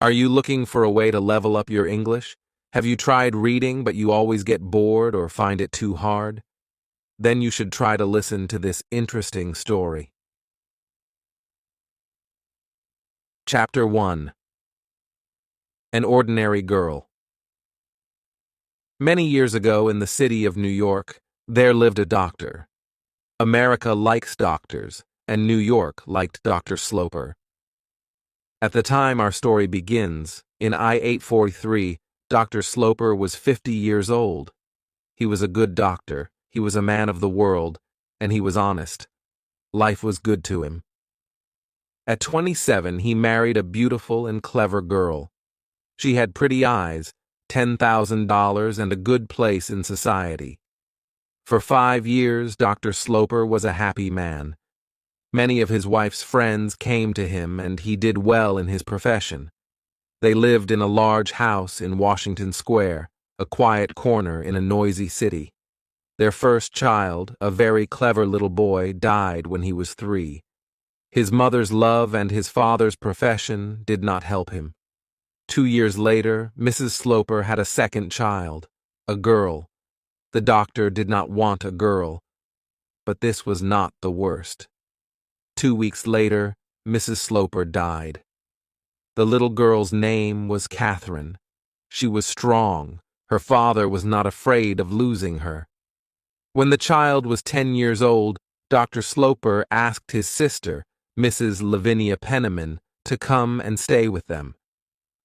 Are you looking for a way to level up your English? Have you tried reading but you always get bored or find it too hard? Then you should try to listen to this interesting story. Chapter 1. An Ordinary Girl. Many years ago in the city of New York, there lived a doctor. America likes doctors, and New York liked Dr. Sloper. At the time our story begins, in I-843, Dr. Sloper was 50 years old. He was a good doctor, he was a man of the world, and he was honest. Life was good to him. At 27, he married a beautiful and clever girl. She had pretty eyes, $10,000, and a good place in society. For 5 years, Dr. Sloper was a happy man. Many of his wife's friends came to him, and he did well in his profession. They lived in a large house in Washington Square, a quiet corner in a noisy city. Their first child, a very clever little boy, died when he was 3. His mother's love and his father's profession did not help him. 2 years later, Mrs. Sloper had a second child, a girl. The doctor did not want a girl, but this was not the worst. 2 weeks later, Mrs. Sloper died. The little girl's name was Catherine. She was strong. Her father was not afraid of losing her. When the child was 10 years old, Dr. Sloper asked his sister, Mrs. Lavinia Penniman, to come and stay with them.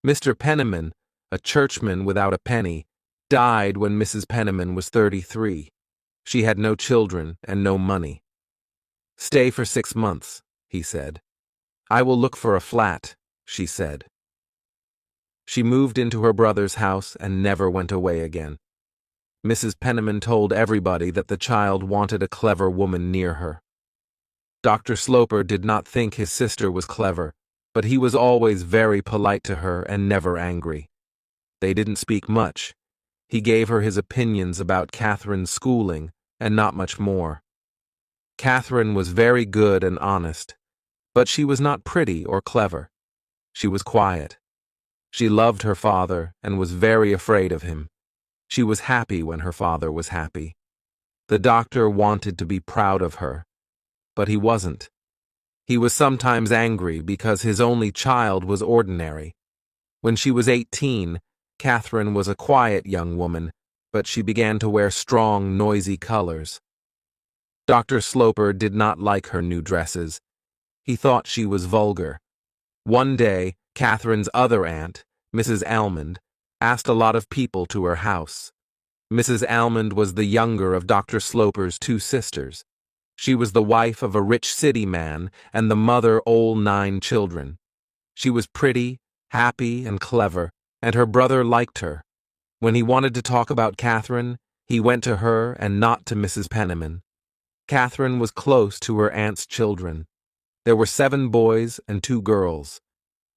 Mr. Penniman, a churchman without a penny, died when Mrs. Penniman was 33. She had no children and no money. "Stay for 6 months," he said. "I will look for a flat," she said. She moved into her brother's house and never went away again. Mrs. Penniman told everybody that the child wanted a clever woman near her. Dr. Sloper did not think his sister was clever, but he was always very polite to her and never angry. They didn't speak much. He gave her his opinions about Catherine's schooling, and not much more. Catherine was very good and honest, but she was not pretty or clever. She was quiet. She loved her father and was very afraid of him. She was happy when her father was happy. The doctor wanted to be proud of her, but he wasn't. He was sometimes angry because his only child was ordinary. When she was 18, Catherine was a quiet young woman, but she began to wear strong, noisy colors. Dr. Sloper did not like her new dresses. He thought she was vulgar. One day, Catherine's other aunt, Mrs. Almond, asked a lot of people to her house. Mrs. Almond was the younger of Dr. Sloper's 2 sisters. She was the wife of a rich city man and the mother all 9 children. She was pretty, happy, and clever, and her brother liked her. When he wanted to talk about Catherine, he went to her and not to Mrs. Penniman. Catherine was close to her aunt's children. There were 7 boys and 2 girls.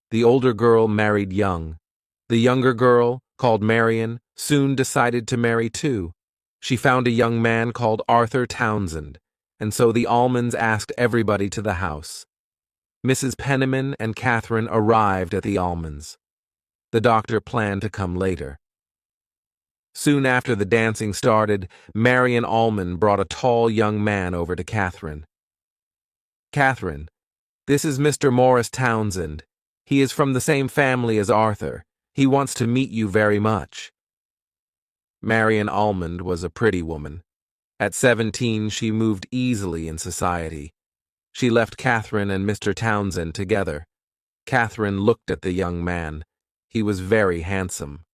The older girl married young. The younger girl, called Marian, soon decided to marry too. She found a young man called Arthur Townsend, and so the Almonds asked everybody to the house. Mrs. Penniman and Catherine arrived at the Almonds. The doctor planned to come later. Soon after the dancing started, Marian Almond brought a tall young man over to Catherine. "Catherine, this is Mr. Morris Townsend. He is from the same family as Arthur. He wants to meet you very much." Marian Almond was a pretty woman. At 17, she moved easily in society. She left Catherine and Mr. Townsend together. Catherine looked at the young man. He was very handsome.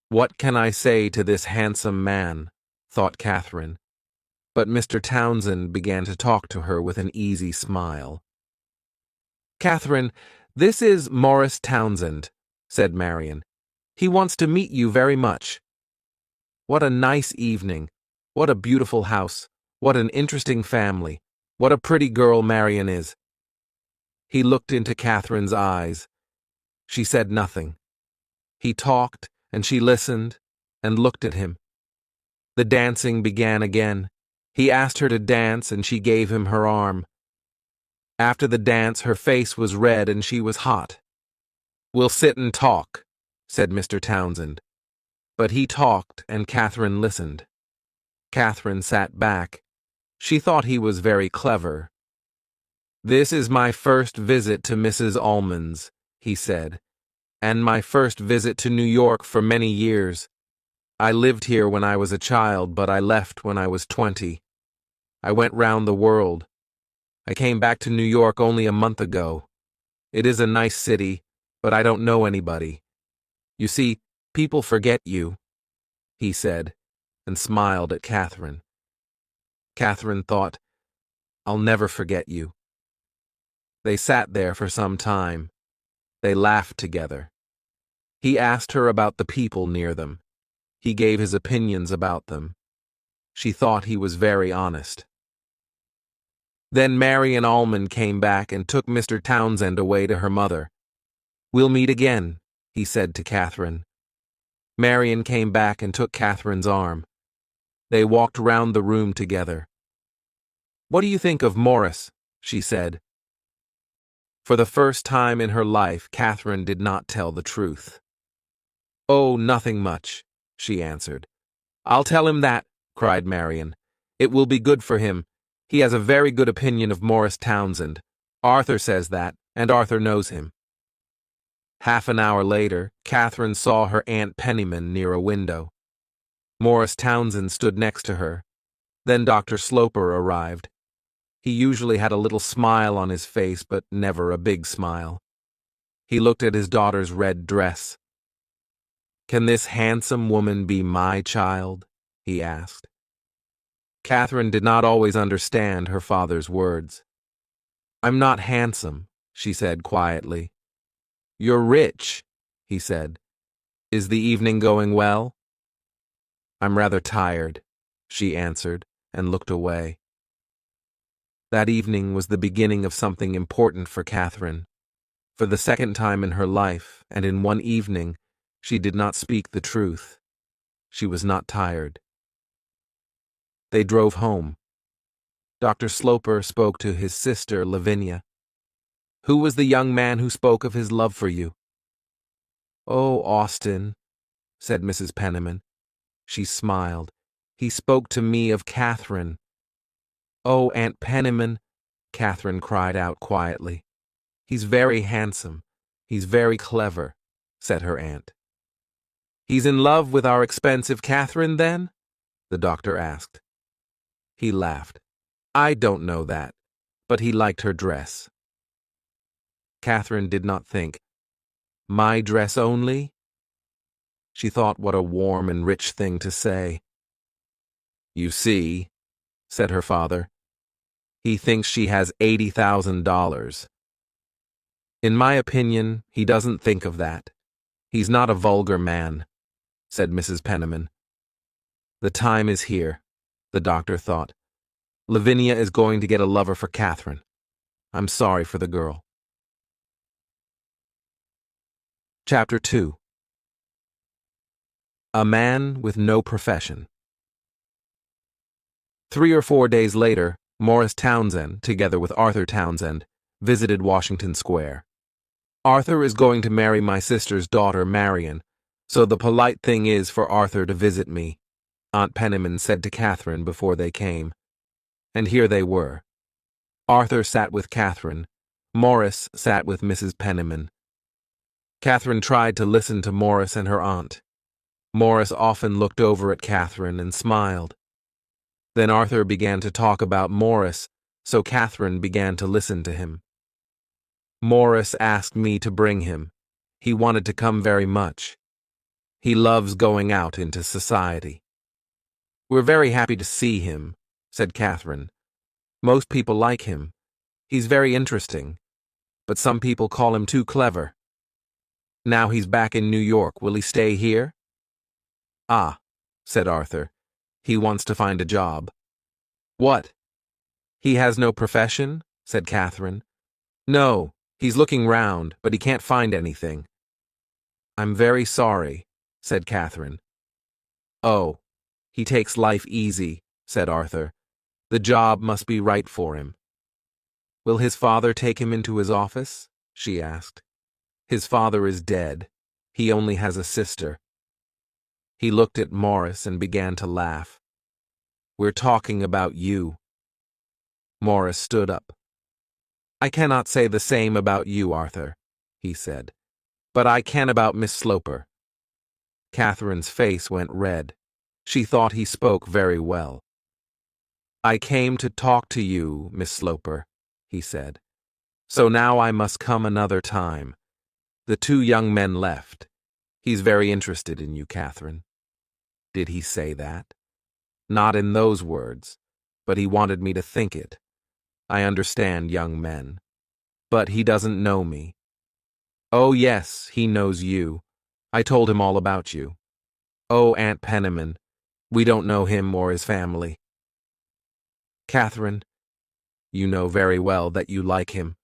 "What can I say to this handsome man?" thought Catherine. But Mr. Townsend began to talk to her with an easy smile. "Catherine, this is Morris Townsend," said Marian. "He wants to meet you very much." "What a nice evening. What a beautiful house. What an interesting family. What a pretty girl Marian is." He looked into Catherine's eyes. She said nothing. He talked, and she listened and looked at him. The dancing began again. He asked her to dance, and she gave him her arm. After the dance, her face was red and she was hot. "We'll sit and talk," said Mr. Townsend. But he talked, and Catherine listened. Catherine sat back. She thought he was very clever. "This is my first visit to Mrs. Ullman's," he said, "and my first visit to New York for many years. I lived here when I was a child, but I left when I was 20. I went round the world. I came back to New York only a month ago. It is a nice city, but I don't know anybody. You see, people forget you," he said, and smiled at Catherine. Catherine thought, "I'll never forget you." They sat there for some time. They laughed together. He asked her about the people near them. He gave his opinions about them. She thought he was very honest. Then Marian Ullman came back and took Mr. Townsend away to her mother. "We'll meet again," he said to Catherine. Marian came back and took Catherine's arm. They walked round the room together. "What do you think of Morris?" she said. For the first time in her life, Catherine did not tell the truth. "Oh, nothing much," she answered. "I'll tell him that," cried Marian. "It will be good for him. He has a very good opinion of Morris Townsend. Arthur says that, and Arthur knows him." Half an hour later, Catherine saw her Aunt Penniman near a window. Morris Townsend stood next to her. Then Dr. Sloper arrived. He usually had a little smile on his face, but never a big smile. He looked at his daughter's red dress. "Can this handsome woman be my child?" he asked. Catherine did not always understand her father's words. "I'm not handsome," she said quietly. "You're rich," he said. "Is the evening going well?" "I'm rather tired," she answered, and looked away. That evening was the beginning of something important for Catherine. For the second time in her life, and in one evening, she did not speak the truth. She was not tired. They drove home. Dr. Sloper spoke to his sister, Lavinia. "Who was the young man who spoke of his love for you?" "Oh, Austin," said Mrs. Penniman. She smiled. "He spoke to me of Catherine." "Oh, Aunt Penniman," Catherine cried out quietly. "He's very handsome. He's very clever," said her aunt. "He's in love with our expensive Catherine, then?" the doctor asked. He laughed. "I don't know that, but he liked her dress." Catherine did not think. "My dress only?" She thought what a warm and rich thing to say. "You see," said her father, "he thinks she has $80,000. In my opinion, he doesn't think of that. He's not a vulgar man," said Mrs. Penniman. "The time is here," the doctor thought. "Lavinia is going to get a lover for Catherine. I'm sorry for the girl." Chapter 2. A Man with No Profession. 3 or 4 days later, Morris Townsend, together with Arthur Townsend, visited Washington Square. "Arthur is going to marry my sister's daughter, Marian, so the polite thing is for Arthur to visit me," Aunt Penniman said to Catherine before they came. And here they were. Arthur sat with Catherine. Morris sat with Mrs. Penniman. Catherine tried to listen to Morris and her aunt. Morris often looked over at Catherine and smiled. Then Arthur began to talk about Morris, so Catherine began to listen to him. "Morris asked me to bring him. He wanted to come very much. He loves going out into society." "We're very happy to see him," said Catherine. "Most people like him. He's very interesting. But some people call him too clever. Now he's back in New York. Will he stay here?" "Ah," said Arthur. "He wants to find a job." "What?" "He has no profession?" said Catherine. "No, he's looking round, but he can't find anything." "I'm very sorry," said Catherine. "Oh, he takes life easy," said Arthur. "The job must be right for him." "Will his father take him into his office?" she asked. His father is dead. He only has a sister. He looked at Morris and began to laugh. We're talking about you. Morris stood up. I cannot say the same about you, Arthur, he said, but I can about Miss Sloper. Catherine's face went red. She thought he spoke very well. I came to talk to you, Miss Sloper, he said. So now I must come another time. The two young men left. He's very interested in you, Catherine. Did he say that? Not in those words, but he wanted me to think it. I understand young men. But he doesn't know me. Oh, yes, he knows you. I told him all about you. Oh, Aunt Penniman, we don't know him or his family. Catherine, you know very well that you like him.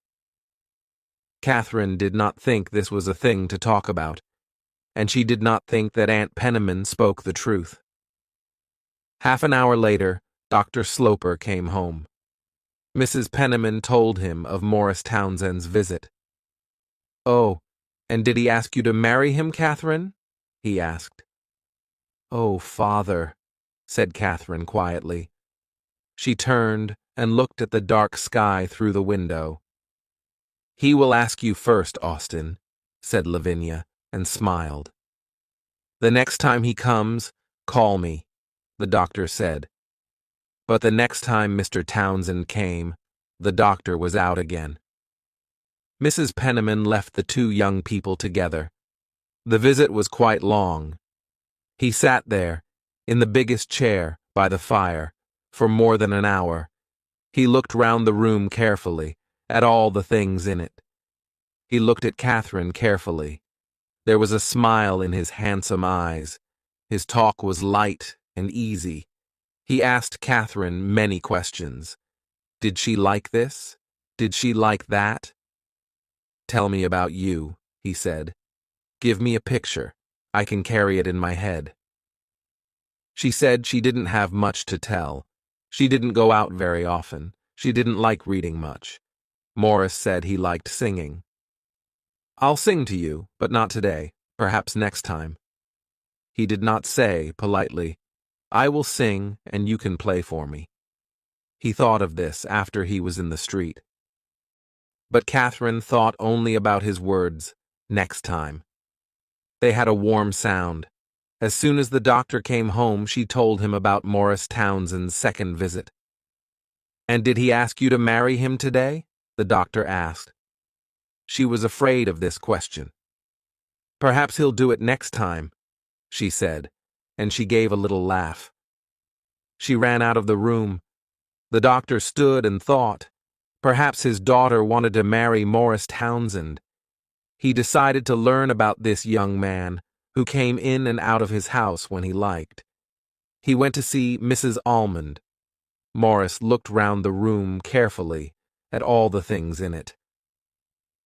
Catherine did not think this was a thing to talk about, and she did not think that Aunt Penniman spoke the truth. Half an hour later, Dr. Sloper came home. Mrs. Penniman told him of Morris Townsend's visit. Oh, and did he ask you to marry him, Catherine? He asked. Oh, father, said Catherine quietly. She turned and looked at the dark sky through the window. He will ask you first, Austin, said Lavinia, and smiled. The next time he comes, call me, the doctor said. But the next time Mr. Townsend came, the doctor was out again. Mrs. Penniman left the two young people together. The visit was quite long. He sat there, in the biggest chair, by the fire, for more than an hour. He looked round the room carefully, at all the things in it. He looked at Catherine carefully. There was a smile in his handsome eyes. His talk was light and easy. He asked Catherine many questions. Did she like this? Did she like that? Tell me about you, he said. Give me a picture. I can carry it in my head. She said she didn't have much to tell. She didn't go out very often. She didn't like reading much. Morris said he liked singing. I'll sing to you, but not today, perhaps next time. He did not say, politely, I will sing and you can play for me. He thought of this after he was in the street. But Catherine thought only about his words, next time. They had a warm sound. As soon as the doctor came home, she told him about Morris Townsend's second visit. And did he ask you to marry him today? The doctor asked. She was afraid of this question. Perhaps he'll do it next time, she said, and she gave a little laugh. She ran out of the room. The doctor stood and thought. Perhaps his daughter wanted to marry Morris Townsend. He decided to learn about this young man, who came in and out of his house when he liked. He went to see Mrs. Almond. Morris looked round the room carefully at all the things in it.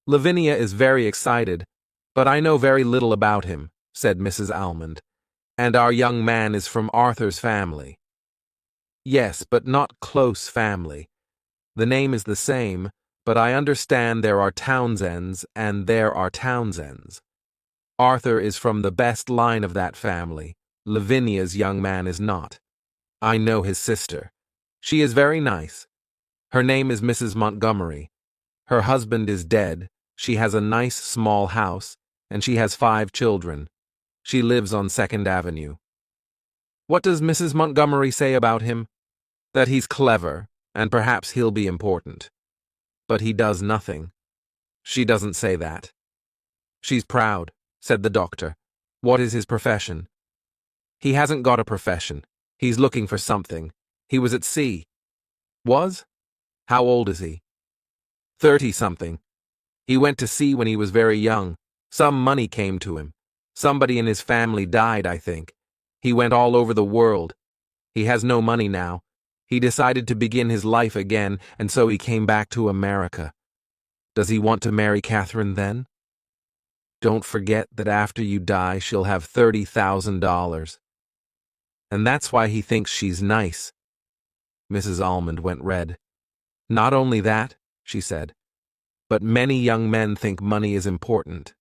Lavinia is very excited, but I know very little about him, said Mrs. Almond, and our young man is from Arthur's family. Yes, but not close family. The name is the same, but I understand there are Townsends and there are Townsends. Arthur is from the best line of that family. Lavinia's young man is not. I know his sister. She is very nice. Her name is Mrs. Montgomery. Her husband is dead. She has a nice small house, and she has 5 children. She lives on 2nd Avenue. What does Mrs. Montgomery say about him? That he's clever, and perhaps he'll be important. But he does nothing. She doesn't say that. She's proud, said the doctor. What is his profession? He hasn't got a profession. He's looking for something. He was at sea. Was? How old is he? 30-something. He went to sea when he was very young. Some money came to him. Somebody in his family died, I think. He went all over the world. He has no money now. He decided to begin his life again, and so he came back to America. Does he want to marry Catherine then? Don't forget that after you die, she'll have $30,000. And that's why he thinks she's nice. Mrs. Almond went red. Not only that, she said, but many young men think money is important.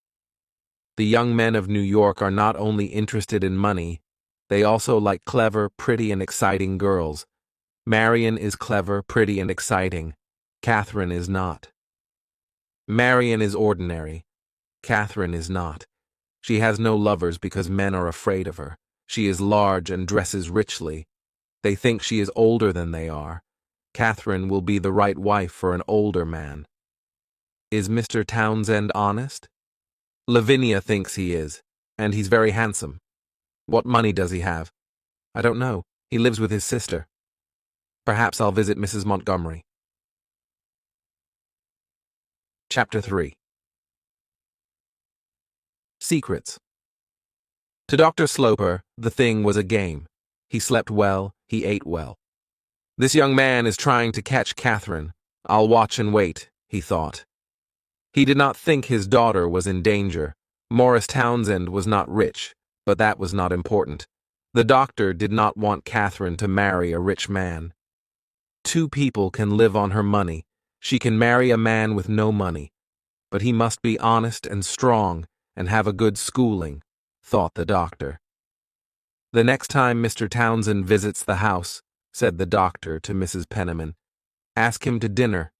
The young men of New York are not only interested in money, they also like clever, pretty, and exciting girls. Marion is clever, pretty, and exciting. Catherine is not. Marion is ordinary. Catherine is not. She has no lovers because men are afraid of her. She is large and dresses richly. They think she is older than they are. Catherine will be the right wife for an older man. Is Mr. Townsend honest? Lavinia thinks he is, and he's very handsome. What money does he have? I don't know. He lives with his sister. Perhaps I'll visit Mrs. Montgomery. Chapter 3. Secrets. To Dr. Sloper, the thing was a game. He slept well, he ate well. This young man is trying to catch Catherine. I'll watch and wait, he thought. He did not think his daughter was in danger. Morris Townsend was not rich, but that was not important. The doctor did not want Catherine to marry a rich man. Two people can live on her money. She can marry a man with no money. But he must be honest and strong and have a good schooling, thought the doctor. The next time Mr. Townsend visits the house, said the doctor to Mrs. Penniman, ask him to dinner.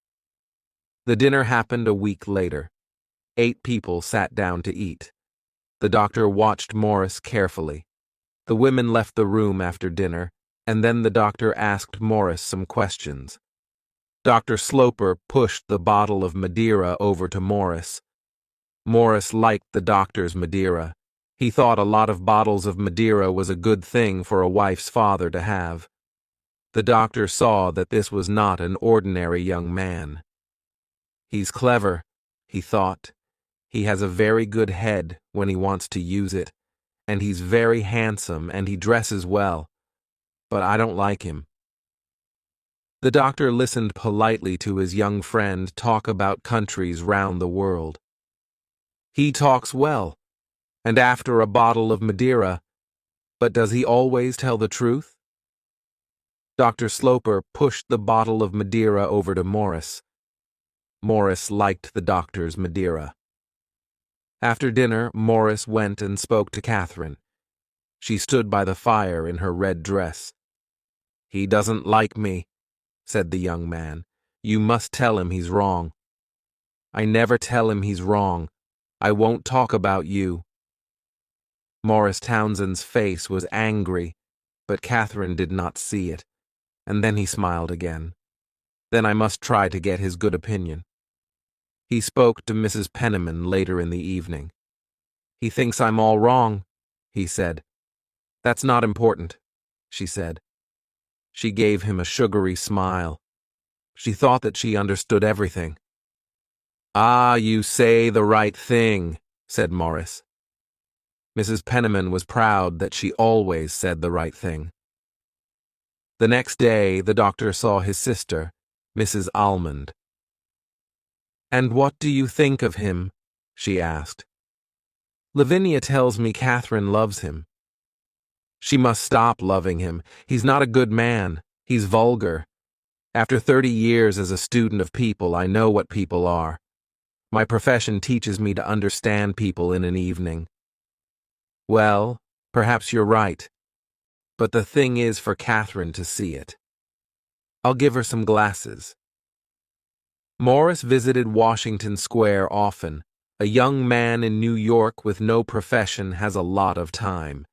The dinner happened a week later. 8 people sat down to eat. The doctor watched Morris carefully. The women left the room after dinner, and then the doctor asked Morris some questions. Dr. Sloper pushed the bottle of Madeira over to Morris. Morris liked the doctor's Madeira. He thought a lot of bottles of Madeira was a good thing for a wife's father to have. The doctor saw that this was not an ordinary young man. He's clever, he thought. He has a very good head when he wants to use it, and he's very handsome and he dresses well. But I don't like him. The doctor listened politely to his young friend talk about countries round the world. He talks well, and after a bottle of Madeira, but does he always tell the truth? Dr. Sloper pushed the bottle of Madeira over to Morris. Morris liked the doctor's Madeira. After dinner, Morris went and spoke to Catherine. She stood by the fire in her red dress. He doesn't like me, said the young man. You must tell him he's wrong. I never tell him he's wrong. I won't talk about you. Morris Townsend's face was angry, but Catherine did not see it, and then he smiled again. Then I must try to get his good opinion. He spoke to Mrs. Penniman later in the evening. He thinks I'm all wrong, he said. That's not important, she said. She gave him a sugary smile. She thought that she understood everything. Ah, you say the right thing, said Morris. Mrs. Penniman was proud that she always said the right thing. The next day, the doctor saw his sister, Mrs. Almond. And what do you think of him? She asked. Lavinia tells me Catherine loves him. She must stop loving him. He's not a good man. He's vulgar. After 30 years as a student of people, I know what people are. My profession teaches me to understand people in an evening. Well, perhaps you're right. But the thing is for Catherine to see it. I'll give her some glasses. Morris visited Washington Square often. A young man in New York with no profession has a lot of time.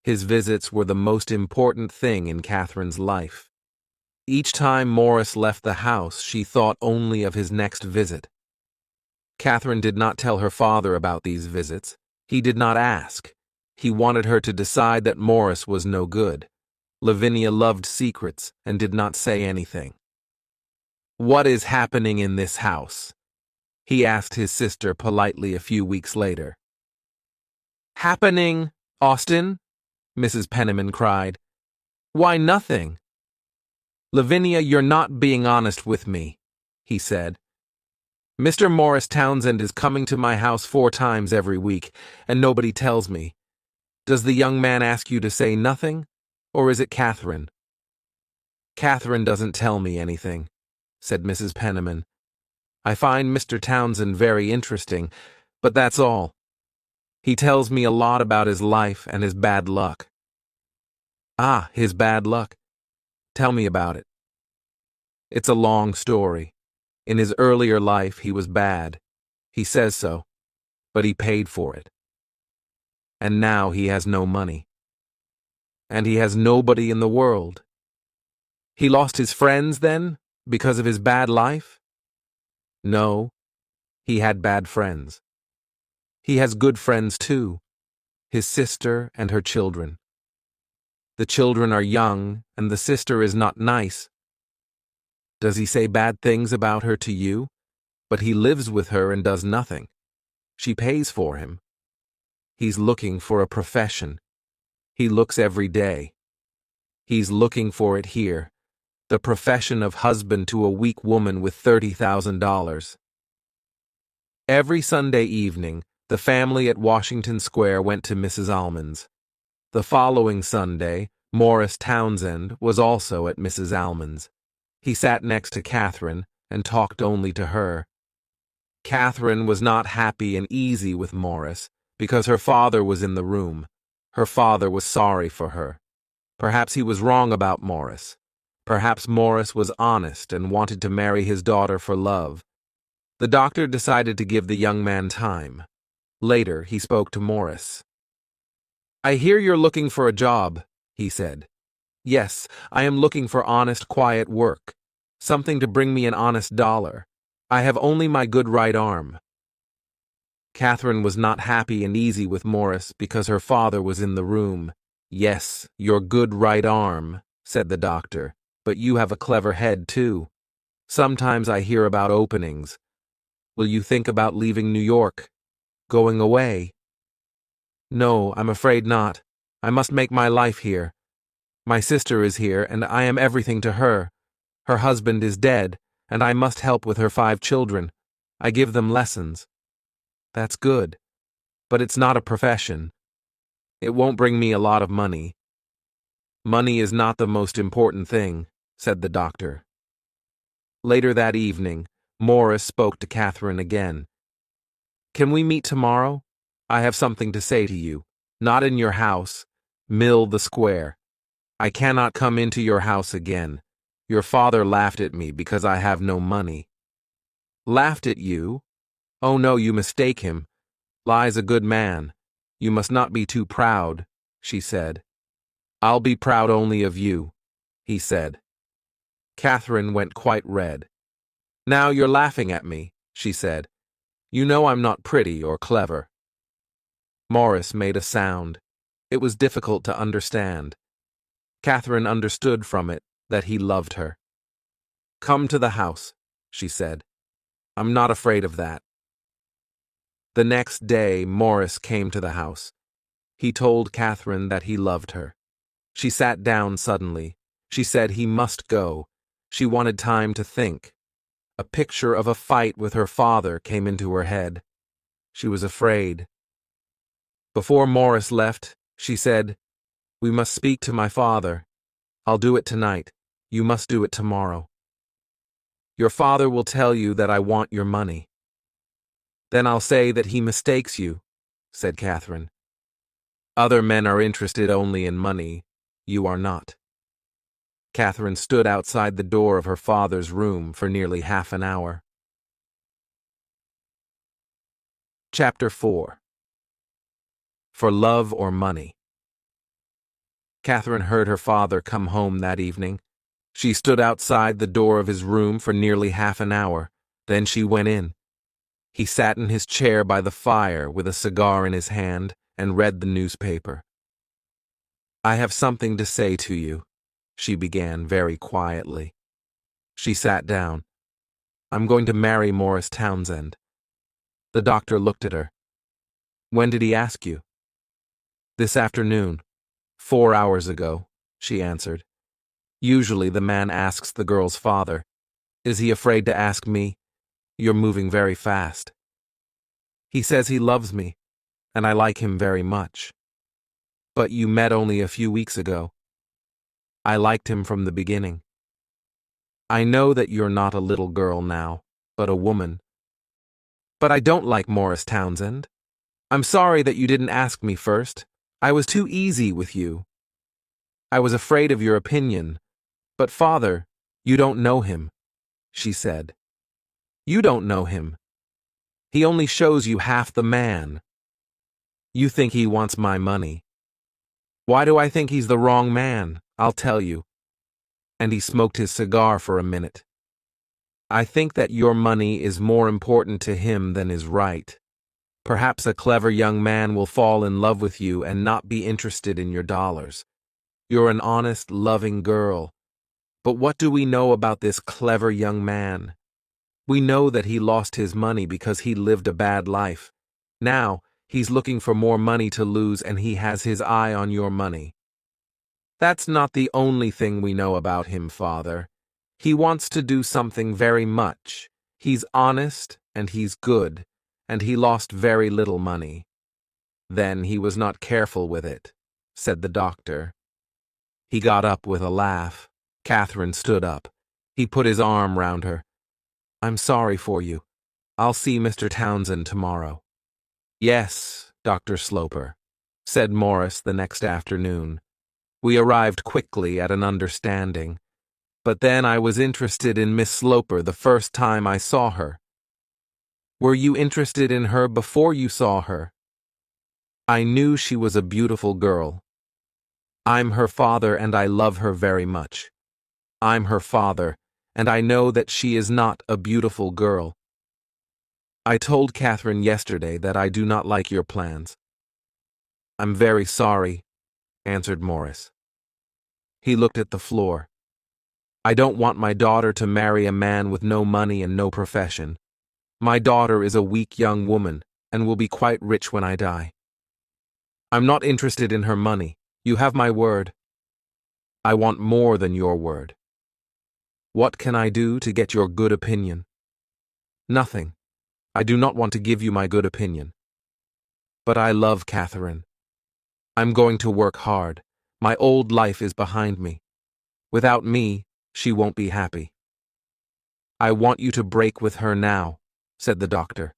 His visits were the most important thing in Catherine's life. Each time Morris left the house, she thought only of his next visit. Catherine did not tell her father about these visits. He did not ask. He wanted her to decide that Morris was no good. Lavinia loved secrets and did not say anything. What is happening in this house? He asked his sister politely a few weeks later. Happening, Austin? Mrs. Penniman cried. Why, nothing. Lavinia, you're not being honest with me, he said. Mr. Morris Townsend is coming to my house 4 times every week, and nobody tells me. Does the young man ask you to say nothing, or is it Catherine? Catherine doesn't tell me anything, said Mrs. Penniman. I find Mr. Townsend very interesting, but that's all. He tells me a lot about his life and his bad luck. Ah, his bad luck. Tell me about it. It's a long story. In his earlier life, he was bad. He says so, but he paid for it. And now he has no money. And he has nobody in the world. He lost his friends then, because of his bad life? No, he had bad friends. He has good friends too, his sister and her children. The children are young, and the sister is not nice. Does he say bad things about her to you? But he lives with her and does nothing. She pays for him. He's looking for a profession. He looks every day. He's looking for it here, the profession of husband to a weak woman with $30,000. Every Sunday evening, the family at Washington Square went to Mrs. Almond's. The following Sunday, Morris Townsend was also at Mrs. Almond's. He sat next to Catherine and talked only to her. Catherine was not happy and easy with Morris because her father was in the room. Her father was sorry for her. Perhaps he was wrong about Morris. Perhaps Morris was honest and wanted to marry his daughter for love. The doctor decided to give the young man time. Later, he spoke to Morris. "I hear you're looking for a job," he said. "Yes, I am looking for honest, quiet work. Something to bring me an honest dollar. I have only my good right arm." Catherine was not happy and easy with Morris because her father was in the room. "Yes, your good right arm," said the doctor, "but you have a clever head, too. Sometimes I hear about openings. Will you think about leaving New York? Going away?" "No, I'm afraid not. I must make my life here. My sister is here, and I am everything to her. Her husband is dead, and I must help with her 5 children. I give them lessons." "That's good. But it's not a profession. It won't bring me a lot of money." "Money is not the most important thing," said the doctor. Later that evening, Morris spoke to Catherine again. "Can we meet tomorrow? I have something to say to you. Not in your house. Mill the Square. I cannot come into your house again. Your father laughed at me because I have no money." "Laughed at you? Oh no, you mistake him. Lie's a good man. You must not be too proud," she said. "I'll be proud only of you," he said. Catherine went quite red. "Now you're laughing at me," she said. "You know I'm not pretty or clever." Morris made a sound. It was difficult to understand. Catherine understood from it that he loved her. "Come to the house," she said. "I'm not afraid of that." The next day, Morris came to the house. He told Catherine that he loved her. She sat down suddenly. She said he must go. She wanted time to think. A picture of a fight with her father came into her head. She was afraid. Before Morris left, she said, "We must speak to my father. I'll do it tonight. You must do it tomorrow. Your father will tell you that I want your money." "Then I'll say that he mistakes you," said Catherine. "Other men are interested only in money. You are not." Catherine stood outside the door of her father's room for nearly half an hour. Chapter 4. For Love or Money. Catherine heard her father come home that evening. She stood outside the door of his room for nearly half an hour. Then she went in. He sat in his chair by the fire with a cigar in his hand and read the newspaper. "I have something to say to you," she began very quietly. She sat down. "I'm going to marry Morris Townsend." The doctor looked at her. "When did he ask you?" "This afternoon. 4 hours ago," she answered. Usually the man asks the girl's father. "Is he afraid to ask me? You're moving very fast." "He says he loves me, and I like him very much." "But you met only a few weeks ago." "I liked him from the beginning." "I know that you're not a little girl now, but a woman." "But I don't like Morris Townsend." I'm sorry that you didn't ask me first. I was too easy with you. I was afraid of your opinion. But father, you don't know him, she said. You don't know him. He only shows you half the man. You think he wants my money. Why do I think he's the wrong man? I'll tell you. And he smoked his cigar for a minute. I think that your money is more important to him than is right. Perhaps a clever young man will fall in love with you and not be interested in your dollars. You're an honest, loving girl. But what do we know about this clever young man? We know that he lost his money because he lived a bad life. Now, he's looking for more money to lose and he has his eye on your money. That's not the only thing we know about him, father. He wants to do something very much. He's honest and he's good, and he lost very little money. Then he was not careful with it, said the doctor. He got up with a laugh. Catherine stood up. He put his arm round her. I'm sorry for you. I'll see Mr. Townsend tomorrow. Yes, Dr. Sloper, said Morris the next afternoon. We arrived quickly at an understanding. But then I was interested in Miss Sloper the first time I saw her. Were you interested in her before you saw her? I knew she was a beautiful girl. I'm her father and I love her very much. I'm her father, and I know that she is not a beautiful girl. I told Catherine yesterday that I do not like your plans. I'm very sorry, answered Morris. He looked at the floor. I don't want my daughter to marry a man with no money and no profession. My daughter is a weak young woman and will be quite rich when I die. I'm not interested in her money. You have my word. I want more than your word. What can I do to get your good opinion? Nothing. I do not want to give you my good opinion. But I love Catherine. I'm going to work hard. My old life is behind me. Without me, she won't be happy. I want you to break with her now, said the doctor.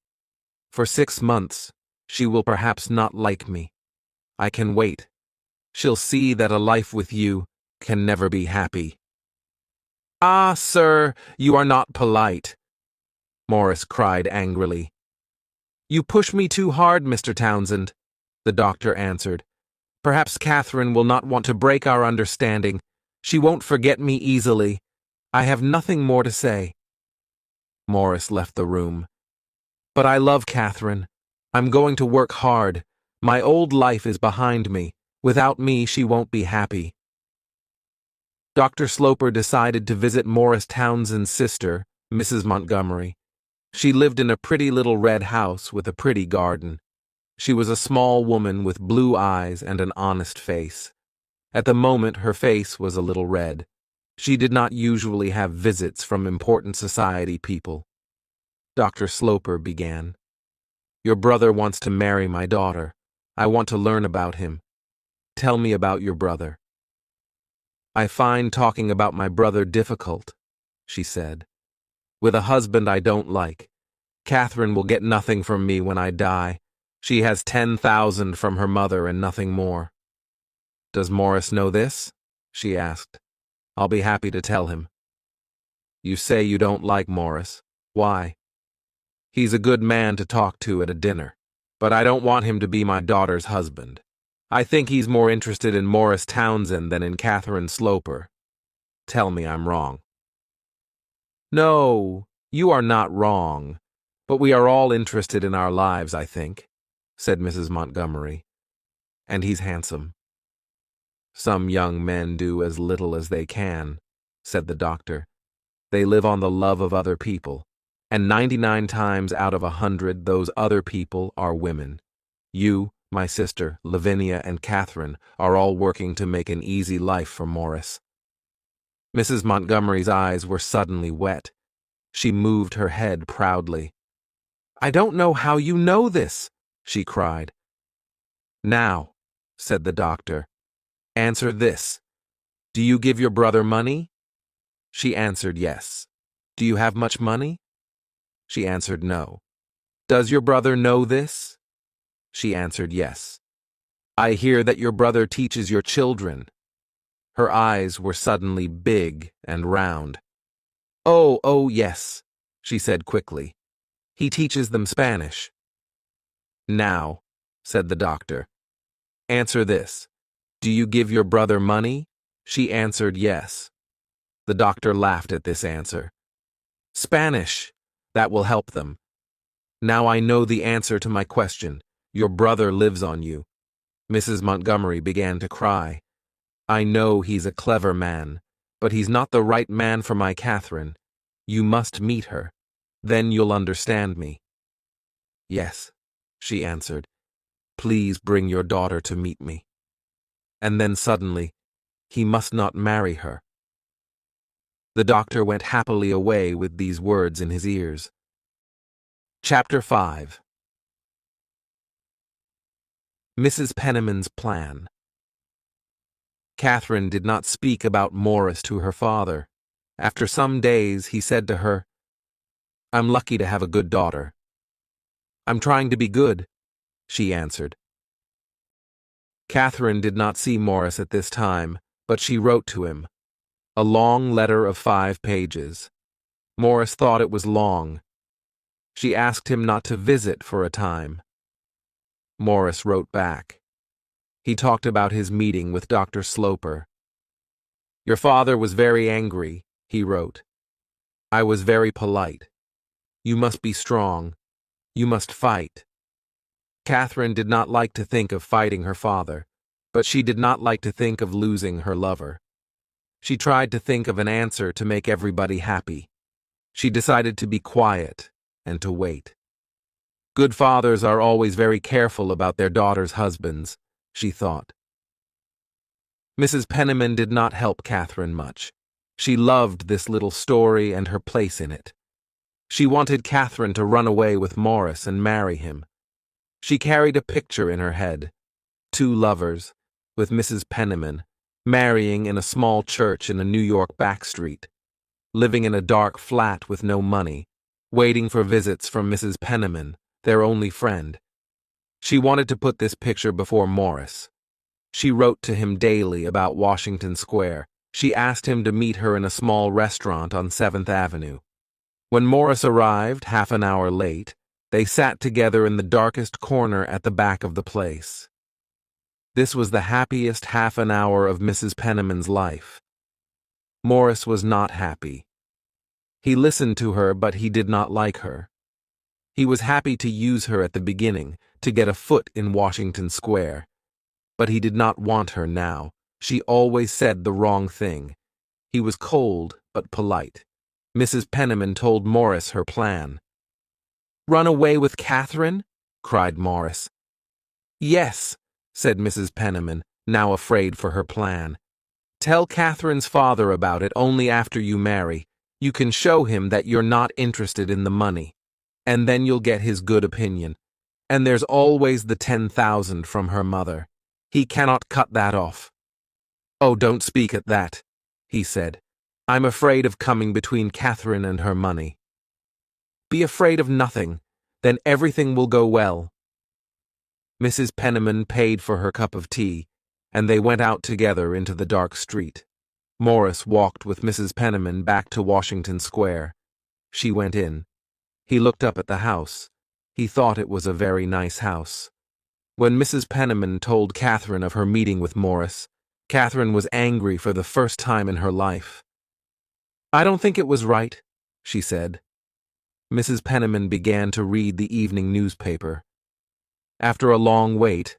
For 6 months, she will perhaps not like me. I can wait. She'll see that a life with you can never be happy. Ah, sir, you are not polite, Morris cried angrily. You push me too hard, Mr. Townsend, the doctor answered. Perhaps Catherine will not want to break our understanding. She won't forget me easily. I have nothing more to say. Morris left the room. But I love Catherine. I'm going to work hard. My old life is behind me. Without me, she won't be happy. Dr. Sloper decided to visit Morris Townsend's sister, Mrs. Montgomery. She lived in a pretty little red house with a pretty garden. She was a small woman with blue eyes and an honest face. At the moment, her face was a little red. She did not usually have visits from important society people. Dr. Sloper began. Your brother wants to marry my daughter. I want to learn about him. Tell me about your brother. I find talking about my brother difficult, she said. With a husband I don't like. Catherine will get nothing from me when I die. She has 10,000 from her mother and nothing more. Does Morris know this? She asked. I'll be happy to tell him. You say you don't like Morris. Why? He's a good man to talk to at a dinner, but I don't want him to be my daughter's husband. I think he's more interested in Morris Townsend than in Catherine Sloper. Tell me I'm wrong. No, you are not wrong, but we are all interested in our lives, I think, said Mrs. Montgomery. And he's handsome. Some young men do as little as they can, said the doctor. They live on the love of other people, and 99 times out of 100 those other people are women. You, my sister, Lavinia, and Catherine are all working to make an easy life for Morris. Mrs. Montgomery's eyes were suddenly wet. She moved her head proudly. I don't know how you know this, she cried. Now, said the doctor, answer this. Do you give your brother money? She answered yes. Do you have much money? She answered no. Does your brother know this? she answered yes. I hear that your brother teaches your children. Her eyes were suddenly big and round. Oh, yes, she said quickly. He teaches them Spanish. Now, said the doctor, answer this. Do you give your brother money? She answered yes. The doctor laughed at this answer. Spanish, that will help them. Now I know the answer to my question. Your brother lives on you. Mrs. Montgomery began to cry. I know he's a clever man, but he's not the right man for my Catherine. You must meet her. Then you'll understand me. Yes, she answered. Please bring your daughter to meet me. And then suddenly, he must not marry her. The doctor went happily away with these words in his ears. Chapter 5. Mrs. Penniman's Plan. Catherine did not speak about Morris to her father. After some days, he said to her, I'm lucky to have a good daughter. I'm trying to be good, she answered. Catherine did not see Morris at this time, but she wrote to him. A long letter of 5 pages. Morris thought it was long. She asked him not to visit for a time. Morris wrote back. He talked about his meeting with Dr. Sloper. Your father was very angry, he wrote. I was very polite. You must be strong. You must fight. Catherine did not like to think of fighting her father, but she did not like to think of losing her lover. She tried to think of an answer to make everybody happy. She decided to be quiet and to wait. Good fathers are always very careful about their daughters' husbands, she thought. Mrs. Penniman did not help Catherine much. She loved this little story and her place in it. She wanted Catherine to run away with Morris and marry him. She carried a picture in her head. 2 lovers, with Mrs. Penniman, marrying in a small church in a New York back street, living in a dark flat with no money, waiting for visits from Mrs. Penniman, their only friend. She wanted to put this picture before Morris. She wrote to him daily about Washington Square. She asked him to meet her in a small restaurant on 7th Avenue. When Morris arrived, half an hour late, they sat together in the darkest corner at the back of the place. This was the happiest half an hour of Mrs. Penniman's life. Morris was not happy. He listened to her, but he did not like her. He was happy to use her at the beginning, to get a foot in Washington Square. But he did not want her now. She always said the wrong thing. He was cold, but polite. Mrs. Penniman told Morris her plan. Run away with Catherine? Cried Morris. Yes, said Mrs. Penniman, now afraid for her plan. Tell Catherine's father about it only after you marry. You can show him that you're not interested in the money. And then you'll get his good opinion. And there's always the 10,000 from her mother. He cannot cut that off. Oh, don't speak at that, he said. I'm afraid of coming between Catherine and her money. Be afraid of nothing, then everything will go well. Mrs. Penniman paid for her cup of tea, and they went out together into the dark street. Morris walked with Mrs. Penniman back to Washington Square. She went in. He looked up at the house. He thought it was a very nice house. When Mrs. Penniman told Catherine of her meeting with Morris, Catherine was angry for the first time in her life. I don't think it was right, she said. Mrs. Penniman began to read the evening newspaper. After a long wait,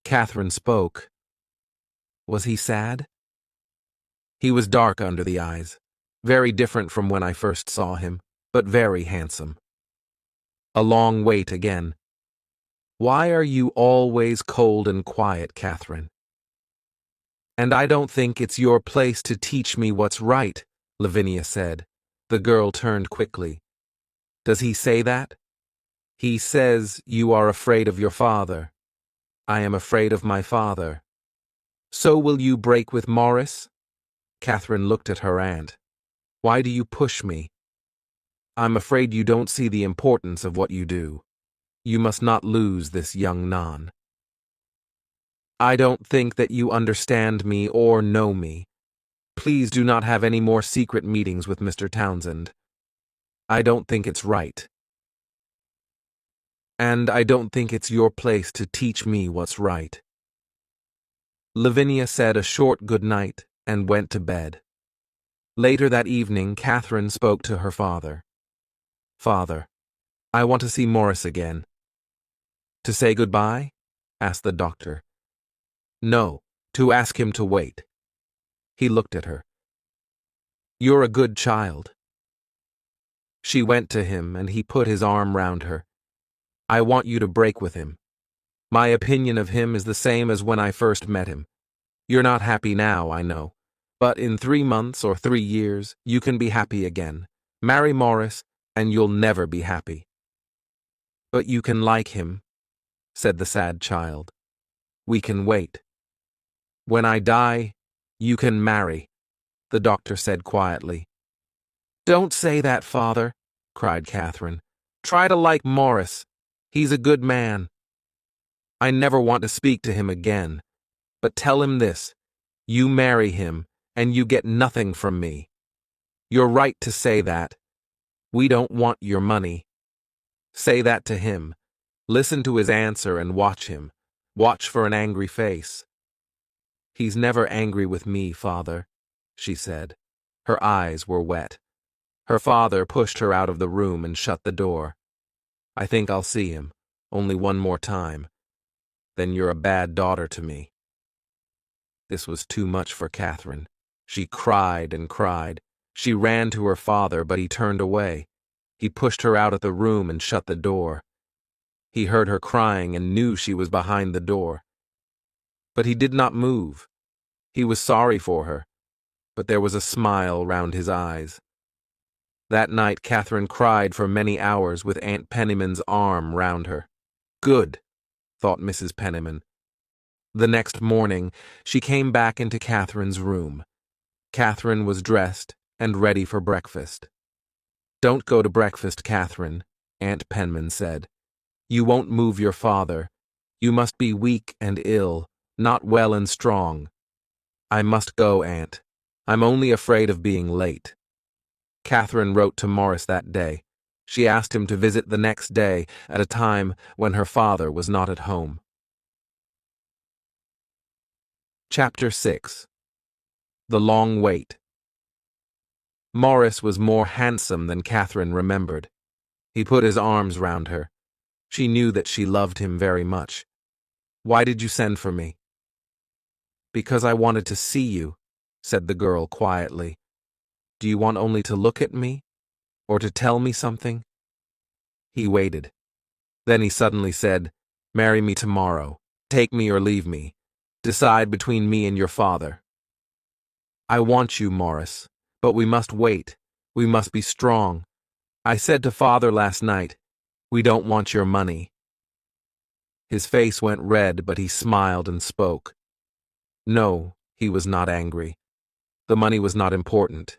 Catherine spoke. Was he sad? He was dark under the eyes, very different from when I first saw him, but very handsome. A long wait again. Why are you always cold and quiet, Catherine? And I don't think it's your place to teach me what's right, Lavinia said. The girl turned quickly. Does he say that? He says you are afraid of your father. I am afraid of my father. So will you break with Morris? Catherine looked at her aunt. Why do you push me? I'm afraid you don't see the importance of what you do. You must not lose this young non. I don't think that you understand me or know me. Please do not have any more secret meetings with Mr. Townsend. I don't think it's right. And I don't think it's your place to teach me what's right. Lavinia said a short good night and went to bed. Later that evening, Catherine spoke to her father. Father, I want to see Morris again. To say goodbye? Asked the doctor. No, to ask him to wait. He looked at her. You're a good child. She went to him and he put his arm round her. I want you to break with him. My opinion of him is the same as when I first met him. You're not happy now, I know. But in 3 months or 3 years, you can be happy again. Marry Morris, and you'll never be happy. But you can like him, said the sad child. We can wait. When I die, you can marry, the doctor said quietly. Don't say that, father, cried Catherine. Try to like Morris. He's a good man. I never want to speak to him again. But tell him this. You marry him, and you get nothing from me. You're right to say that. We don't want your money. Say that to him. Listen to his answer and watch him. Watch for an angry face. He's never angry with me, father, she said. Her eyes were wet. Her father pushed her out of the room and shut the door. I think I'll see him, only one more time. Then you're a bad daughter to me. This was too much for Catherine. She cried and cried. She ran to her father, but he turned away. He pushed her out of the room and shut the door. He heard her crying and knew she was behind the door. But he did not move. He was sorry for her, but there was a smile round his eyes. That night Catherine cried for many hours with Aunt Penniman's arm round her. Good, thought Mrs. Penniman. The next morning, she came back into Catherine's room. Catherine was dressed and ready for breakfast. Don't go to breakfast, Catherine, Aunt Penman said. You won't move your father. You must be weak and ill, not well and strong. I must go, Aunt. I'm only afraid of being late. Catherine wrote to Morris that day. She asked him to visit the next day at a time when her father was not at home. Chapter 6. The Long Wait. Morris was more handsome than Catherine remembered. He put his arms round her. She knew that she loved him very much. Why did you send for me? Because I wanted to see you, said the girl quietly. Do you want only to look at me, or to tell me something? He waited. Then he suddenly said, Marry me tomorrow. Take me or leave me. Decide between me and your father. I want you, Morris, but we must wait. We must be strong. I said to father last night, we don't want your money. His face went red, but he smiled and spoke. No, he was not angry. The money was not important.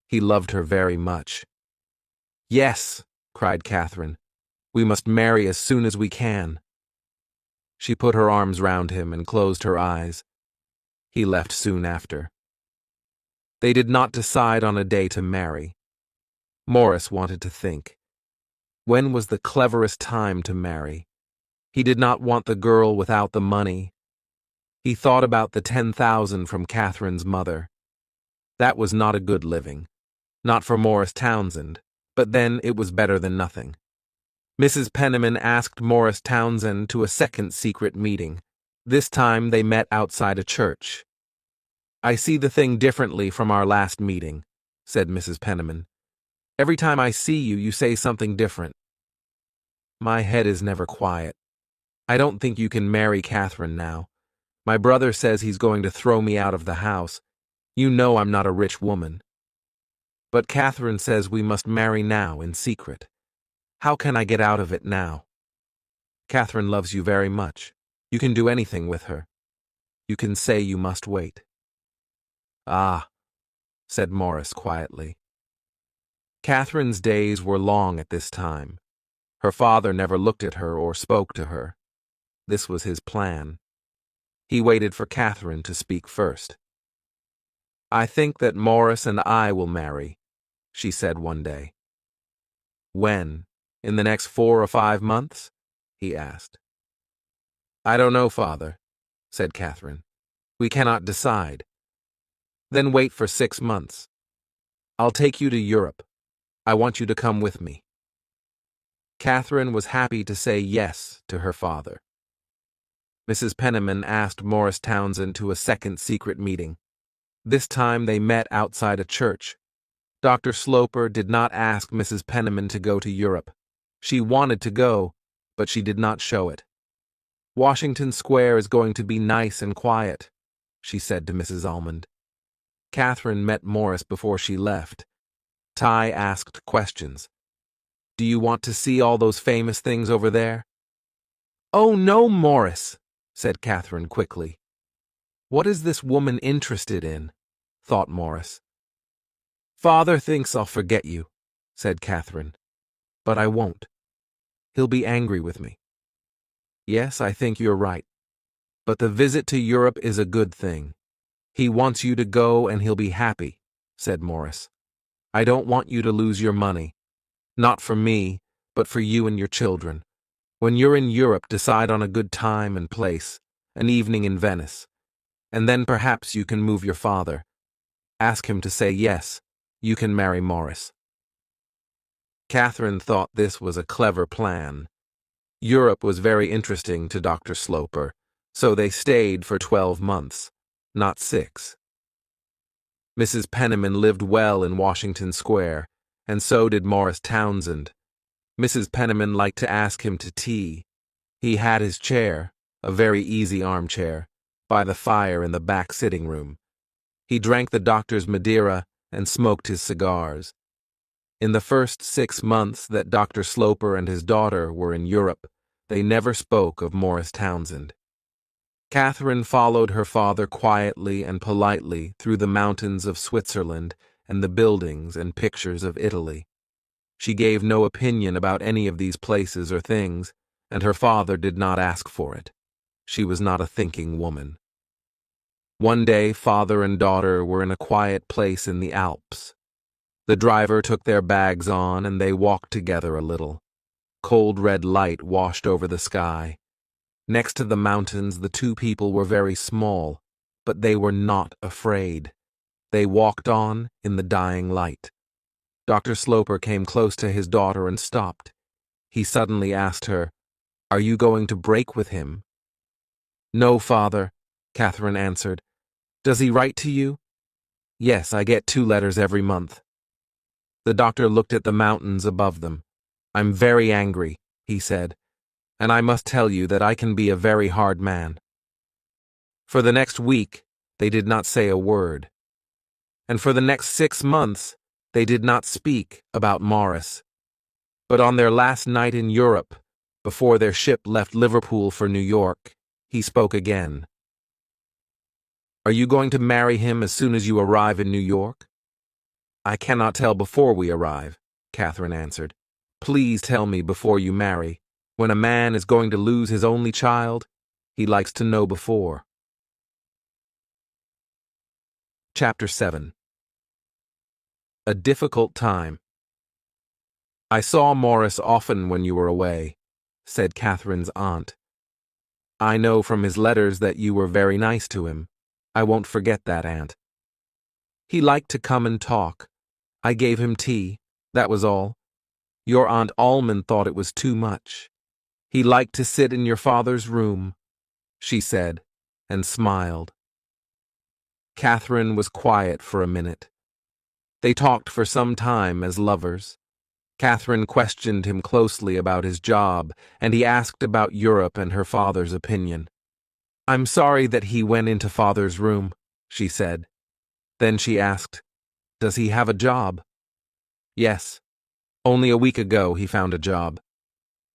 He loved her very much. Yes, cried Catherine. We must marry as soon as we can. She put her arms round him and closed her eyes. He left soon after. They did not decide on a day to marry. Morris wanted to think. When was the cleverest time to marry? He did not want the girl without the money. He thought about the 10,000 from Catherine's mother. That was not a good living. Not for Morris Townsend, but then it was better than nothing. Mrs. Penniman asked Morris Townsend to a second secret meeting. This time they met outside a church. I see the thing differently from our last meeting, said Mrs. Penniman. Every time I see you, you say something different. My head is never quiet. I don't think you can marry Catherine now. My brother says he's going to throw me out of the house. You know I'm not a rich woman. But Catherine says we must marry now in secret. How can I get out of it now? Catherine loves you very much. You can do anything with her. You can say you must wait. Ah, said Morris quietly. Catherine's days were long at this time. Her father never looked at her or spoke to her. This was his plan. He waited for Catherine to speak first. "I think that Morris and I will marry," she said one day. "When? In the next 4 or 5 months?" he asked. "I don't know, father," said Catherine. "We cannot decide." "Then wait for 6 months. I'll take you to Europe. I want you to come with me." Catherine was happy to say yes to her father. Mrs. Penniman asked Morris Townsend to a second secret meeting. This time they met outside a church. Dr. Sloper did not ask Mrs. Penniman to go to Europe. She wanted to go, but she did not show it. "Washington Square is going to be nice and quiet," she said to Mrs. Almond. Catherine met Morris before she left. Ty asked questions. "Do you want to see all those famous things over there?" "Oh, no, Morris," said Catherine quickly. "What is this woman interested in?" thought Morris. "Father thinks I'll forget you," said Catherine. "But I won't. He'll be angry with me." "Yes, I think you're right. But the visit to Europe is a good thing. He wants you to go and he'll be happy," said Morris. "I don't want you to lose your money. Not for me, but for you and your children. When you're in Europe, decide on a good time and place, an evening in Venice, and then perhaps you can move your father. Ask him to say yes, you can marry Morris." Catherine thought this was a clever plan. Europe was very interesting to Dr. Sloper, so they stayed for 12 months, not 6. Mrs. Penniman lived well in Washington Square, and so did Morris Townsend. Mrs. Penniman liked to ask him to tea. He had his chair, a very easy armchair, by the fire in the back sitting room. He drank the doctor's Madeira and smoked his cigars. In the first 6 months that Dr. Sloper and his daughter were in Europe, they never spoke of Morris Townsend. Catherine followed her father quietly and politely through the mountains of Switzerland and the buildings and pictures of Italy. She gave no opinion about any of these places or things, and her father did not ask for it. She was not a thinking woman. One day, father and daughter were in a quiet place in the Alps. The driver took their bags on, and they walked together a little. Cold red light washed over the sky. Next to the mountains, the two people were very small, but they were not afraid. They walked on in the dying light. Dr. Sloper came close to his daughter and stopped. He suddenly asked her, "Are you going to break with him?" "No, father," Catherine answered. "Does he write to you?" "Yes, I get 2 letters every month." The doctor looked at the mountains above them. "I'm very angry," he said, "and I must tell you that I can be a very hard man." For the next week, they did not say a word. And for the next 6 months, they did not speak about Morris. But on their last night in Europe, before their ship left Liverpool for New York, he spoke again. "Are you going to marry him as soon as you arrive in New York?" "I cannot tell before we arrive," Catherine answered. "Please tell me before you marry. When a man is going to lose his only child, he likes to know before." Chapter 7. A difficult time. "I saw Morris often when you were away," said Catherine's aunt. "I know from his letters that you were very nice to him. I won't forget that, Aunt. He liked to come and talk. I gave him tea, that was all. Your Aunt Almond thought it was too much. He liked to sit in your father's room," she said, and smiled. Catherine was quiet for a minute. They talked for some time as lovers. Catherine questioned him closely about his job, and he asked about Europe and her father's opinion. "I'm sorry that he went into father's room," she said. Then she asked, "Does he have a job?" "Yes. Only a week ago he found a job.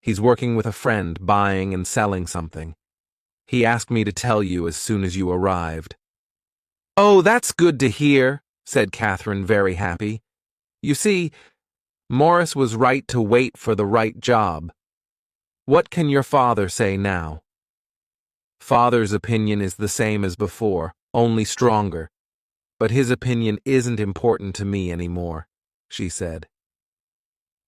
He's working with a friend, buying and selling something. He asked me to tell you as soon as you arrived." "Oh, that's good to hear," said Catherine, very happy. "You see, Morris was right to wait for the right job. What can your father say now? Father's opinion is the same as before, only stronger. But his opinion isn't important to me anymore, she said.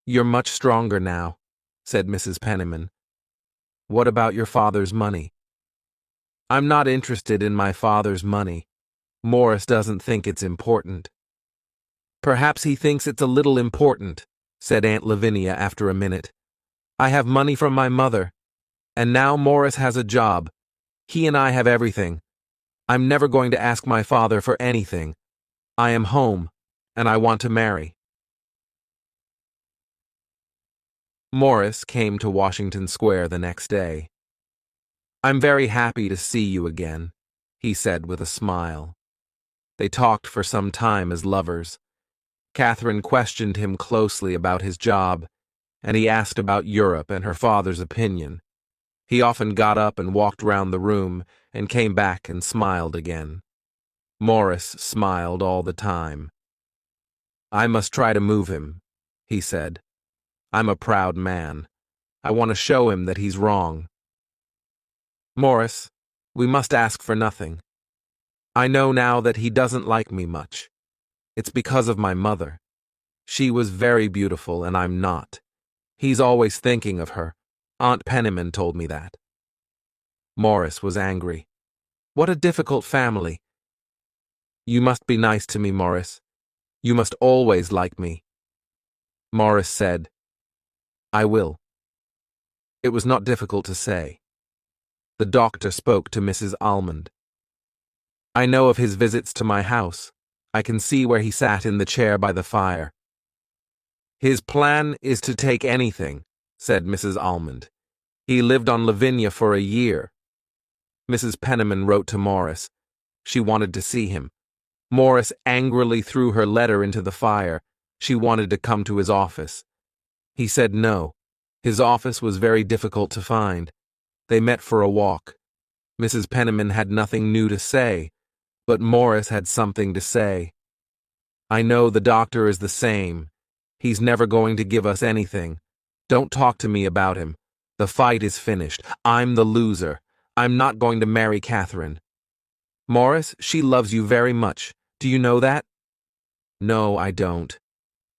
You're much stronger now, said Mrs. Penniman. What about your father's money? I'm not interested in my father's money. Morris doesn't think it's important. Perhaps he thinks it's a little important, said Aunt Lavinia after a minute. I have money from my mother, and now Morris has a job. He and I have everything. I'm never going to ask my father for anything. I am home, and I want to marry. Morris came to Washington Square the next day. I'm very happy to see you again, he said with a smile. They talked for some time as lovers. Catherine questioned him closely about his job, and he asked about Europe and her father's opinion. He often got up and walked round the room and came back and smiled again. Morris smiled all the time. I must try to move him, he said. I'm a proud man. I want to show him that he's wrong. Morris, we must ask for nothing. I know now that he doesn't like me much. It's because of my mother. She was very beautiful and I'm not. He's always thinking of her. Aunt Penniman told me that. Morris was angry. What a difficult family. You must be nice to me, Morris. You must always like me. Morris said, I will. It was not difficult to say. The doctor spoke to Mrs. Almond. I know of his visits to my house. I can see where he sat in the chair by the fire. His plan is to take anything, said Mrs. Almond. He lived on Lavinia for a year. Mrs. Penniman wrote to Morris. She wanted to see him. Morris angrily threw her letter into the fire. She wanted to come to his office. He said no. His office was very difficult to find. They met for a walk. Mrs. Penniman had nothing new to say, but Morris had something to say. I know the doctor is the same. He's never going to give us anything. Don't talk to me about him. The fight is finished. I'm the loser. I'm not going to marry Catherine. Morris, she loves you very much. Do you know that? No, I don't.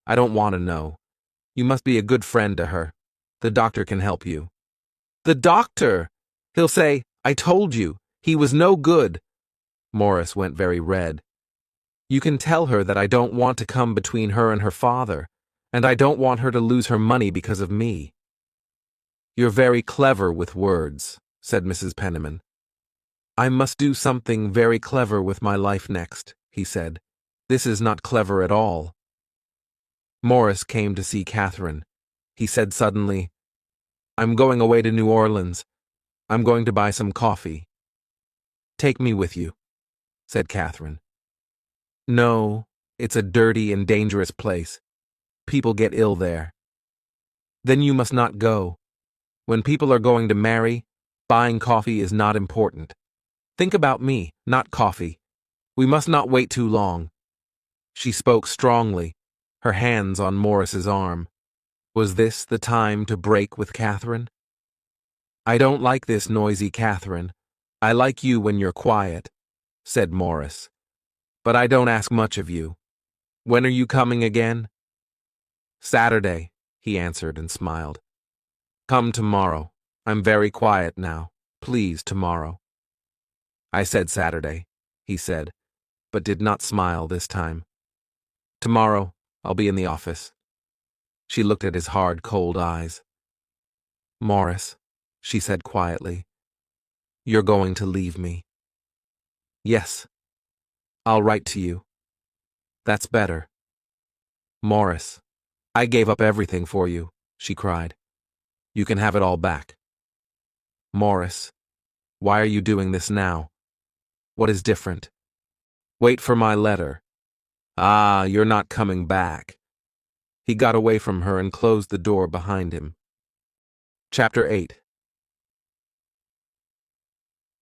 I don't want to know. You must be a good friend to her. The doctor can help you. The doctor! He'll say, I told you. He was no good. Morris went very red. You can tell her that I don't want to come between her and her father, and I don't want her to lose her money because of me. You're very clever with words, said Mrs. Penniman. I must do something very clever with my life next, he said. This is not clever at all. Morris came to see Catherine. He said suddenly, I'm going away to New Orleans. I'm going to buy some coffee. Take me with you, said Catherine. No, it's a dirty and dangerous place. People get ill there. Then you must not go. When people are going to marry, buying coffee is not important. Think about me, not coffee. We must not wait too long. She spoke strongly, her hands on Morris's arm. Was this the time to break with Catherine? I don't like this noisy Catherine. I like you when you're quiet, said Morris. But I don't ask much of you. When are you coming again? Saturday, he answered and smiled. Come tomorrow. I'm very quiet now. Please, tomorrow. I said Saturday, he said, but did not smile this time. Tomorrow, I'll be in the office. She looked at his hard, cold eyes. Morris, she said quietly, you're going to leave me. Yes. I'll write to you. That's better. Morris, I gave up everything for you, she cried. You can have it all back. Morris, why are you doing this now? What is different? Wait for my letter. Ah, you're not coming back. He got away from her and closed the door behind him. Chapter 8.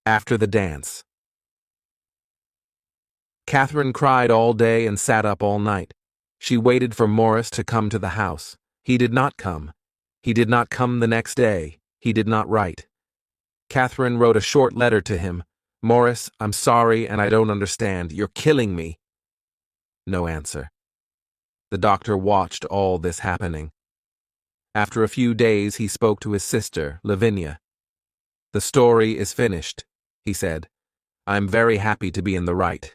After the dance. Catherine cried all day and sat up all night. She waited for Morris to come to the house. He did not come. He did not come the next day. He did not write. Catherine wrote a short letter to him. "Morris, I'm sorry and I don't understand. You're killing me." No answer. The doctor watched all this happening. After a few days, he spoke to his sister, Lavinia. "The story is finished," he said. "I'm very happy to be in the right."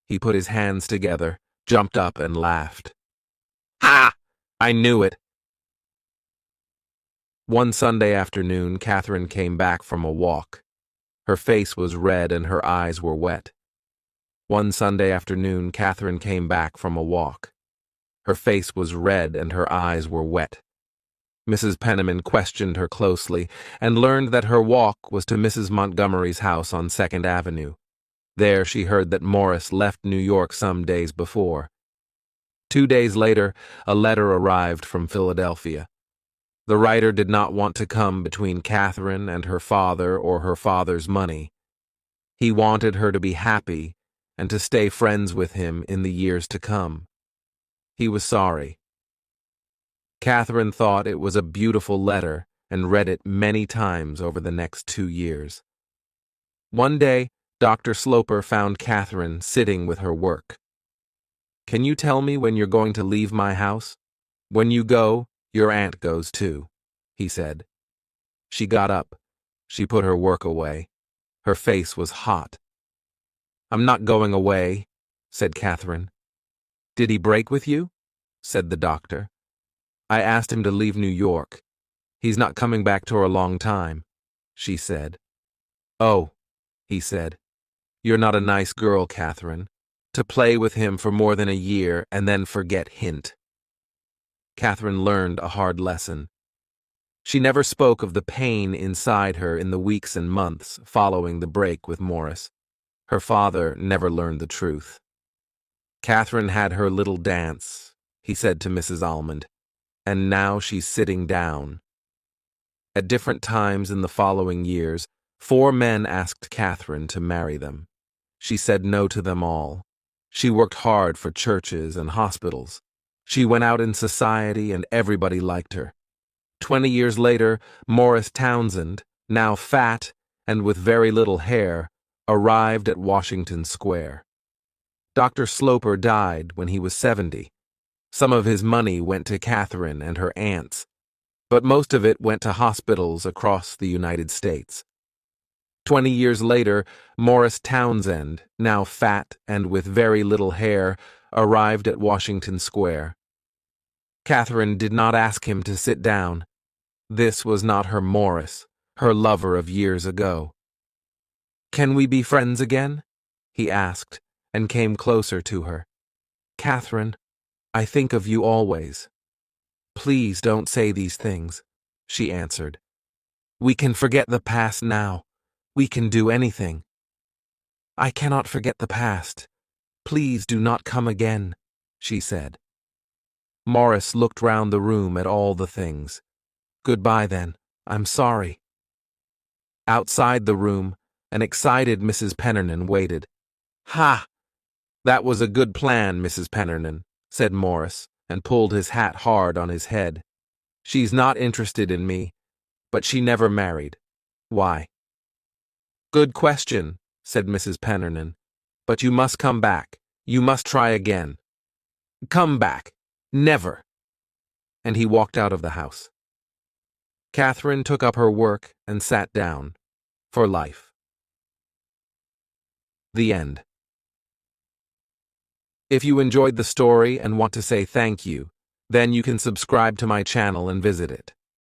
He put his hands together, jumped up, and laughed. "Ha! I knew it." One Sunday afternoon, Catherine came back from a walk. Her face was red and her eyes were wet. One Sunday afternoon, Catherine came back from a walk. Her face was red and her eyes were wet. Mrs. Penniman questioned her closely and learned that her walk was to Mrs. Montgomery's house on 2nd Avenue. There she heard that Morris left New York some days before. 2 days later, a letter arrived from Philadelphia. The writer did not want to come between Catherine and her father or her father's money. He wanted her to be happy and to stay friends with him in the years to come. He was sorry. Catherine thought it was a beautiful letter and read it many times over the next 2 years. One day, Dr. Sloper found Catherine sitting with her work. "Can you tell me when you're going to leave my house? When you go, your aunt goes too," he said. She got up. She put her work away. Her face was hot. "I'm not going away," said Catherine. "Did he break with you?" said the doctor. "I asked him to leave New York. He's not coming back for a long time," she said. "Oh," he said. "You're not a nice girl, Catherine, to play with him for more than a year and then forget hint." Catherine learned a hard lesson. She never spoke of the pain inside her in the weeks and months following the break with Morris. Her father never learned the truth. "Catherine had her little dance," he said to Mrs. Almond, "and now she's sitting down." At different times in the following years, 4 men asked Catherine to marry them. She said no to them all. She worked hard for churches and hospitals. She went out in society and everybody liked her. 20 years later, Morris Townsend, now fat and with very little hair, arrived at Washington Square. Dr. Sloper died when he was 70. Some of his money went to Catherine and her aunts, but most of it went to hospitals across the United States. 20 years later, Morris Townsend, now fat and with very little hair, arrived at Washington Square. Catherine did not ask him to sit down. This was not her Morris, her lover of years ago. "Can we be friends again?" he asked, and came closer to her. "Catherine, I think of you always." "Please don't say these things," she answered. "We can forget the past now. We can do anything." "I cannot forget the past. Please do not come again," she said. Morris looked round the room at all the things. "Goodbye, then. I'm sorry." Outside the room, an excited Mrs. Penniman waited. "Ha! That was a good plan, Mrs. Penniman," said Morris, and pulled his hat hard on his head. "She's not interested in me, but she never married. Why?" "Good question," said Mrs. Penniman. "But you must come back. You must try again." "Come back. Never." And he walked out of the house. Catherine took up her work and sat down. For life. The end. If you enjoyed the story and want to say thank you, then you can subscribe to my channel and visit it.